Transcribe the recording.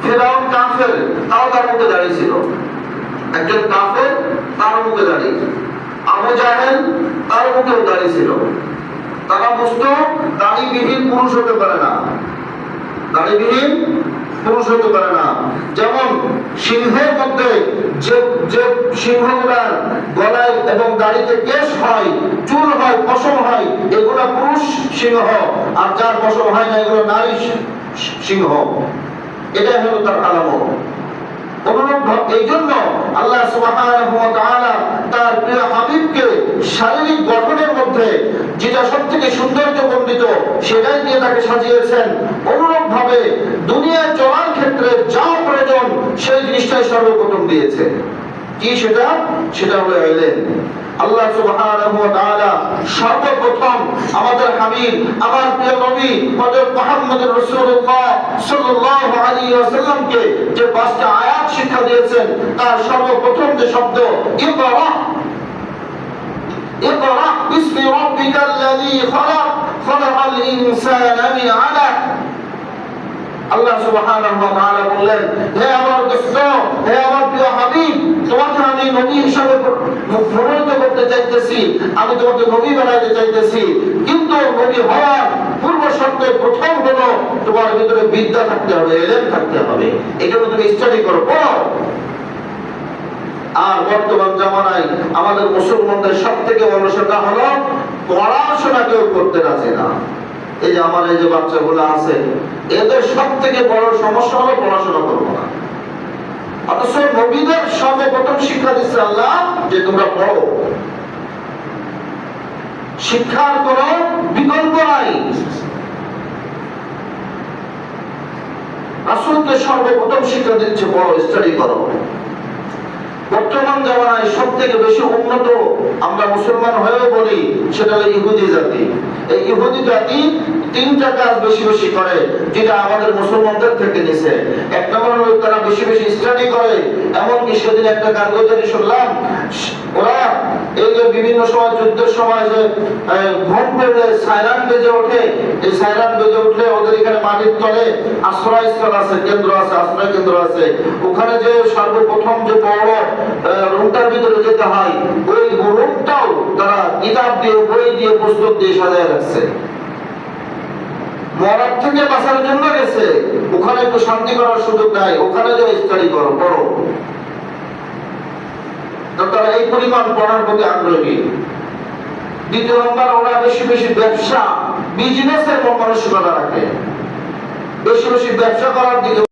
ফেরাউন কাফের, তাও তার মুখে দাঁড়িয়ে ছিল। একজন কাফের, তার মুখে দাঁড়িয়ে। আবু জাহেল, তার মুখেও দাঁড়িয়ে ছিল। তারা বুঝতো দাড়িবিহীন পুরুষ হতে পারে না, দাড়িবিহীন পুরুষ হতে পারে না। যেমন সিংহের মধ্যে যে যে সিংহগুলার গলায় এবং দাড়িতে কেশ হয়, চুল হয়, পশম হয়, এগুলা পুরুষ সিংহ। আর যার পশম হয় না, এগুলো নারী সিংহ। এটাই হলো তার আলামত। এই জন্য আল্লাহ সুবহানাহু ওয়া তাআলা তার প্রিয় হাবিবকে শারীরিক গঠনের মধ্যে যেটা সবথেকে সৌন্দর্যমণ্ডিত সেটাই দিয়ে তাকে সাজিয়েছেন। অনুরূপ ভাবে দুনিয়ায় চলার ক্ষেত্রে যা প্রয়োজন সেই জিনিসটাই সর্বপ্রথম দিয়েছে। কি সেটা? সেটা হলো ইলম। আল্লাহ সুবহানাহু ওয়া তাআলা সর্বপ্রথম আমাদের হাবিব, আমার প্রিয় নবী হযরত মুহাম্মদুর রাসূলুল্লাহ সাল্লাল্লাহু আলাইহি ওয়াসাল্লামকে যে 5টা আয়াত শিক্ষা দিয়েছেন, তার সর্বপ্রথম যে শব্দ ইকরা, ইকরা বিসমি রাব্বিকাল্লাযী খালাক, খালাকাল ইনসানা মিন আলাক। আল্লাহ সুবহানাহু ওয়া তাআলা বললেন, হে আমার দোস্ত, হে আমার প্রিয় হাবিব, তোমাকে আমি নবী হিসেবে মনোনীত করতে চাইতেছি, আমি তোমাকে নবী বানাইতে চাইতেছি। কিন্তু নবী হওয়ার পূর্ব শর্তে প্রথম হলো তোমার ভিতরে বিদ্যা থাকতে হবে, ইলম থাকতে হবে। এজন্য তুমি স্টাডি করো, পড়ো। আর বর্তমান জামানায় আমাদের মুসলমানদের সবথেকে বড় সমস্যা হলো পড়াশোনা কেউ করতে রাজি না। এই যে আমার এই যে বাচ্চাগুলো আছে, এদের সবথেকে বড় সমস্যা হলো পড়াশোনা করবো না। অথচ নবীদের সর্বপ্রথম শিক্ষা দিচ্ছে আল্লাহ যে তোমরা পড়ো। শিক্ষার কোনো বিকল্প নাই। রাসূলকে সর্বপ্রথম শিক্ষা দিচ্ছে পড়ো, স্টাডি করো। বর্তমান জামানায় সব থেকে বেশি উন্নত আমরা মুসলমান হয়েও বলি সেটা হলো ইহুদি জাতি। এই ইহুদি জাতি 3টা কাজ বেশি বেশি করে, যেটা আমাদের মুসলমানদের থেকে নিছে। এক নম্বর হলো তারা বেশি বেশি স্টাডি করে। এমনকি সেদিন একটা কারগজারি শুনলাম, ওরা এই যে বিভিন্ন সময় যুদ্ধের সময় যে ঘুম পেলে সাইরান বেজে ওঠে, এই সাইরান বেজে উঠলে ওদের এখানে মাটির তলে আশ্রয়স্থল আছে, কেন্দ্র আছে, আশ্রয় কেন্দ্র আছে। ওখানে যে সর্বপ্রথম যে বড় রুমটার ভিতরে যেতে হয়, ওই রুমটাও তারা কিতাব দিয়ে, বই দিয়ে, পুস্তক দিয়ে সাজায় রাখছে। মরার থেকে বাঁচার জন্য গেছে, ওখানে একটু শান্তি করার সুযোগ নাই, ওখানে যে স্টাডি করো, পড়ো। তারা এই পরিমাণ পড়ার প্রতি আগ্রহী। দ্বিতীয় নম্বর, ওরা বেশি বেশি ব্যবসা, বিজনেসের মানসিকতা রাখে, বেশি বেশি ব্যবসা করার দিকে